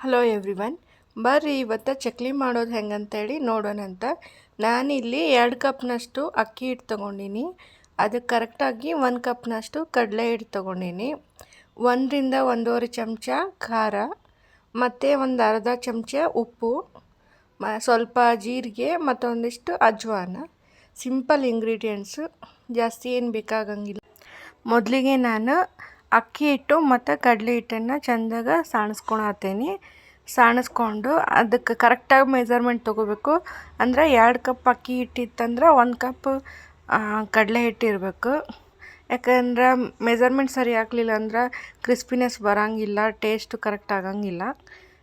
Hello everyone, ಬರ್ರಿ ಇವತ್ತು ಚಕ್ಲಿ ಮಾಡೋದು ಹೆಂಗಂತೇಳಿ ನೋಡೋಣಂತ. ನಾನಿಲ್ಲಿ 2 ಕಪ್ನಷ್ಟು ಅಕ್ಕಿ ಹಿಟ್ಟು ತೊಗೊಂಡಿನಿ. ಅದಕ್ಕೆ ಕರೆಕ್ಟಾಗಿ 1 ಕಪ್ನಷ್ಟು ಕಡಲೆ ಹಿಟ್ಟು ತೊಗೊಂಡಿನಿ. 1 ರಿಂದ 1.5 ಚಮಚ ಖಾರ ಮತ್ತು ಒಂದು ಅರ್ಧ ಚಮಚ ಉಪ್ಪು, ಸ್ವಲ್ಪ ಜೀರಿಗೆ ಮತ್ತು ಒಂದಿಷ್ಟು ಅಜ್ವಾನ. ಸಿಂಪಲ್ ಇಂಗ್ರೀಡಿಯೆಂಟ್ಸು, ಜಾಸ್ತಿ ಏನು ಬೇಕಾಗಂಗಿಲ್ಲ. ಮೊದಲಿಗೆ ನಾನು ಅಕ್ಕಿ ಹಿಟ್ಟು ಮತ್ತು ಕಡಲೆ ಹಿಟ್ಟನ್ನು ಚೆಂದಾಗ ಸಾಣಿಸ್ಕೊಂಡು ಅದಕ್ಕೆ ಕರೆಕ್ಟಾಗಿ ಮೆಜರ್ಮೆಂಟ್ ತೊಗೋಬೇಕು. ಅಂದರೆ 2 ಕಪ್ ಅಕ್ಕಿ ಹಿಟ್ಟಿತ್ತಂದ್ರೆ 1 ಕಪ್ ಕಡಲೆ ಹಿಟ್ಟು ಇರಬೇಕು. ಯಾಕಂದ್ರೆ ಮೆಜರ್ಮೆಂಟ್ ಸರಿ ಆಗಲಿಲ್ಲ ಅಂದ್ರೆ ಕ್ರಿಸ್ಪಿನೆಸ್ ಬರೋಂಗಿಲ್ಲ, ಟೇಸ್ಟು ಕರೆಕ್ಟ್ ಆಗಂಗಿಲ್ಲ.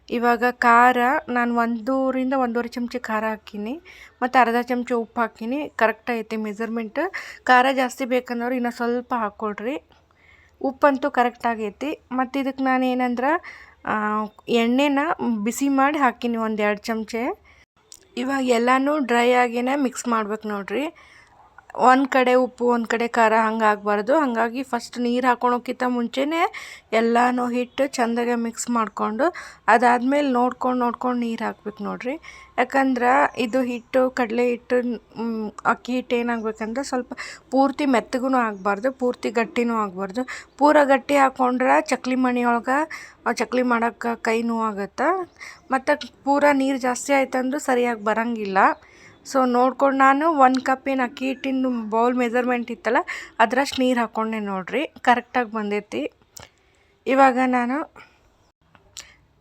ಇವಾಗ ಖಾರ ನಾನು 1 ರಿಂದ 1.5 ಚಮಚ ಖಾರ ಹಾಕೀನಿ ಮತ್ತು ಅರ್ಧ ಚಮಚ ಉಪ್ಪು ಹಾಕೀನಿ. ಕರೆಕ್ಟ್ ಐತಿ ಮೆಜರ್ಮೆಂಟ್. ಖಾರ ಜಾಸ್ತಿ ಬೇಕಂದವ್ರು ಇನ್ನೂ ಸ್ವಲ್ಪ ಹಾಕ್ಕೊಳ್ರಿ. ಉಪ್ಪಂತೂ ಕರೆಕ್ಟ್ ಆಗೈತಿ. ಮತ್ತು ಇದಕ್ಕೆ ನಾನು ಏನಂದ್ರೆ ಎಣ್ಣೆನ ಬಿಸಿ ಮಾಡಿ ಹಾಕೀನಿ 1-2 ಚಮಚ. ಇವಾಗ ಎಲ್ಲನೂ ಡ್ರೈ ಆಗೇನೆ ಮಿಕ್ಸ್ ಮಾಡ್ಬೇಕು ನೋಡ್ರಿ. ಒಂದು ಕಡೆ ಉಪ್ಪು ಒಂದು ಕಡೆ ಖಾರ ಹಂಗೆ ಆಗಬಾರ್ದು. ಹಾಗಾಗಿ ಫಸ್ಟ್ ನೀರು ಹಾಕೊಳೋಕ್ಕಿಂತ ಮುಂಚೆನೇ ಎಲ್ಲನೂ ಹಿಟ್ಟು ಚೆಂದಾಗೆ ಮಿಕ್ಸ್ ಮಾಡಿಕೊಂಡು ಅದಾದಮೇಲೆ ನೋಡ್ಕೊಂಡು ನೀರು ಹಾಕ್ಬೇಕು ನೋಡ್ರಿ. ಯಾಕಂದ್ರೆ ಇದು ಹಿಟ್ಟು ಕಡಲೆ ಹಿಟ್ಟು ಅಕ್ಕಿ ಹಿಟ್ಟು ಏನಾಗಬೇಕಂದ್ರೆ ಸ್ವಲ್ಪ ಪೂರ್ತಿ ಮೆತ್ತಗೂ ಆಗಬಾರ್ದು, ಪೂರ್ತಿ ಗಟ್ಟಿನೂ ಆಗಬಾರ್ದು. ಪೂರ ಗಟ್ಟಿ ಹಾಕ್ಕೊಂಡ್ರೆ ಚಕ್ಲಿ ಮಣೆಯೊಳಗೆ ಚಕ್ಲಿ ಮಾಡೋಕ್ಕೆ ಕೈ ನೋವಾಗುತ್ತೆ. ಮತ್ತು ಪೂರ ನೀರು ಜಾಸ್ತಿ ಆಯ್ತಂದ್ರೂ ಸರಿಯಾಗಿ ಬರೋಂಗಿಲ್ಲ. ಸೊ ನೋಡ್ಕೊಂಡು ನಾನು 1 ಕಪ್ ಏನು ಅಕ್ಕಿ ಹಿಟ್ಟಿನ ಬೌಲ್ ಮೆಜರ್ಮೆಂಟ್ ಇತ್ತಲ್ಲ ಅದರಷ್ಟು ನೀರು ಹಾಕ್ಕೊಂಡೆ ನೋಡ್ರಿ. ಕರೆಕ್ಟಾಗಿ ಬಂದೈತಿ. ಇವಾಗ ನಾನು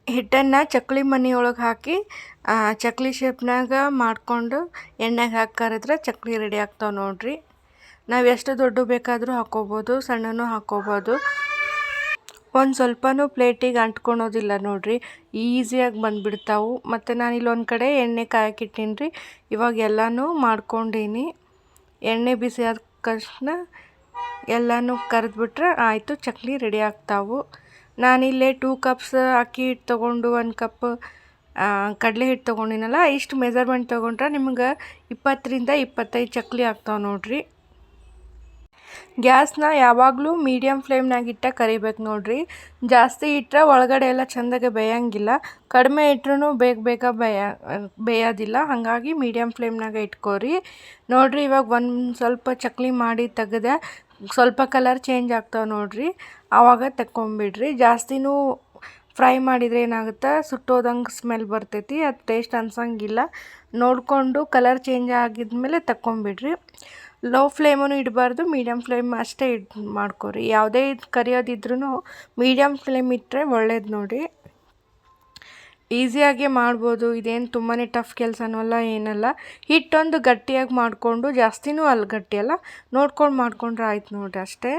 ಹಿಟ್ಟನ್ನು ಚಕ್ಲಿ ಮನೆಯೊಳಗೆ ಹಾಕಿ ಚಕ್ಲಿ ಶೇಪ್ನಾಗ ಮಾಡಿಕೊಂಡು ಎಣ್ಣೆಗೆ ಹಾಕಿ ಕರೆದ್ರೆ ಚಕ್ಲಿ ರೆಡಿ ಆಗ್ತಾವೆ ನೋಡ್ರಿ. ನಾವು ಎಷ್ಟು ದೊಡ್ಡ ಬೇಕಾದರೂ ಹಾಕ್ಕೋಬೋದು, ಸಣ್ಣನೂ ಹಾಕ್ಕೋಬೋದು. ಒಂದು ಸ್ವಲ್ಪನೂ ಪ್ಲೇಟಿಗೆ ಅಂಟ್ಕೊಳೋದಿಲ್ಲ ನೋಡ್ರಿ, ಈಸಿಯಾಗಿ ಬಂದುಬಿಡ್ತಾವು. ಮತ್ತು ನಾನು ಇಲ್ಲೊಂದು ಕಡೆ ಎಣ್ಣೆ ಕಾಯಕ್ಕಿಟ್ಟೀನಿ ರೀ. ಇವಾಗ ಎಲ್ಲನೂ ಮಾಡ್ಕೊಂಡೀನಿ. ಎಣ್ಣೆ ಬಿಸಿ ಆದ ತಕ್ಷಣ ಎಲ್ಲನೂ ಕರೆದ್ಬಿಟ್ರೆ ಆಯಿತು, ಚಕ್ಲಿ ರೆಡಿ ಆಗ್ತಾವು. ನಾನಿಲ್ಲೇ 2 ಕಪ್ಸ್ ಅಕ್ಕಿ ಹಿಟ್ಟು ತೊಗೊಂಡು 1 ಕಪ್ ಕಡಲೆ ಹಿಟ್ಟು ತೊಗೊಂಡಿನಲ್ಲ, ಇಷ್ಟು ಮೆಜರ್ಮೆಂಟ್ ತೊಗೊಂಡ್ರೆ ನಿಮ್ಗೆ 20 ರಿಂದ 25 ಚಕ್ಲಿ ಆಗ್ತಾವೆ ನೋಡ್ರಿ. ಗ್ಯಾಸ್ನ ಯಾವಾಗಲೂ ಮೀಡಿಯಮ್ ಫ್ಲೇಮ್ನಾಗ ಇಟ್ಟು ಕರಿಬೇಕು ನೋಡ್ರಿ. ಜಾಸ್ತಿ ಇಟ್ಟರೆ ಒಳಗಡೆ ಎಲ್ಲ ಚೆಂದಾಗೆ ಬೇಯೋಂಗಿಲ್ಲ, ಕಡಿಮೆ ಇಟ್ರೂ ಬೇಗ ಬೇಯೋದಿಲ್ಲ. ಹಾಗಾಗಿ ಮೀಡಿಯಮ್ ಫ್ಲೇಮ್ನಾಗ ಇಟ್ಕೋರಿ ನೋಡ್ರಿ. ಇವಾಗ ಒಂದು ಸ್ವಲ್ಪ ಚಕ್ಲಿ ಮಾಡಿ ತೆಗೆದೆ, ಸ್ವಲ್ಪ ಕಲರ್ ಚೇಂಜ್ ಆಗ್ತಾವೆ ನೋಡ್ರಿ, ಆವಾಗ ತೆಕ್ಕೊಂಬಿಡ್ರಿ. ಜಾಸ್ತಿನೂ ಫ್ರೈ ಮಾಡಿದರೆ ಏನಾಗುತ್ತೆ, ಸುಟ್ಟೋದಂಗೆ ಸ್ಮೆಲ್ ಬರ್ತೈತಿ, ಅದು ಟೇಸ್ಟ್ ಅನ್ಸಂಗಿಲ್ಲ. ನೋಡಿಕೊಂಡು ಕಲರ್ ಚೇಂಜ್ ಆಗಿದ್ಮೇಲೆ ತಕ್ಕೊಂಬಿಡ್ರಿ. ಲೋ ಫ್ಲೇಮೂ ಇಡಬಾರ್ದು, ಮೀಡಿಯಮ್ ಫ್ಲೇಮ್ ಅಷ್ಟೇ ಮಾಡ್ಕೊರಿ. ಯಾವುದೇ ಕರಿಯೋದಿದ್ರೂ ಮೀಡಿಯಮ್ ಫ್ಲೇಮ್ ಇಟ್ಟರೆ ಒಳ್ಳೇದು ನೋಡಿ. ಈಸಿಯಾಗಿ ಮಾಡ್ಬೋದು, ಇದೇನು ತುಂಬಾ ಟಫ್ ಕೆಲಸನೂ ಅಲ್ಲ ಏನಲ್ಲ. ಹಿಟ್ಟೊಂದು ಗಟ್ಟಿಯಾಗಿ ಮಾಡಿಕೊಂಡು, ಜಾಸ್ತಿನೂ ಗಟ್ಟಿಯಲ್ಲ, ನೋಡ್ಕೊಂಡು ಮಾಡ್ಕೊಂಡ್ರೆ ಆಯ್ತು ನೋಡಿರಿ, ಅಷ್ಟೇ.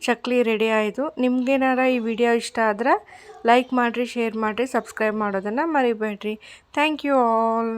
ಚಕ್ಲಿ ರೆಡಿ ಆಯಿತು. ನಿಮ್ಗೇನಾರ ಈ ವಿಡಿಯೋ ಇಷ್ಟ ಆದರೆ ಲೈಕ್ ಮಾಡಿರಿ, ಶೇರ್ ಮಾಡಿರಿ, ಸಬ್ಸ್ಕ್ರೈಬ್ ಮಾಡೋದನ್ನು ಮರಿಬೇಡ್ರಿ. Thank you all.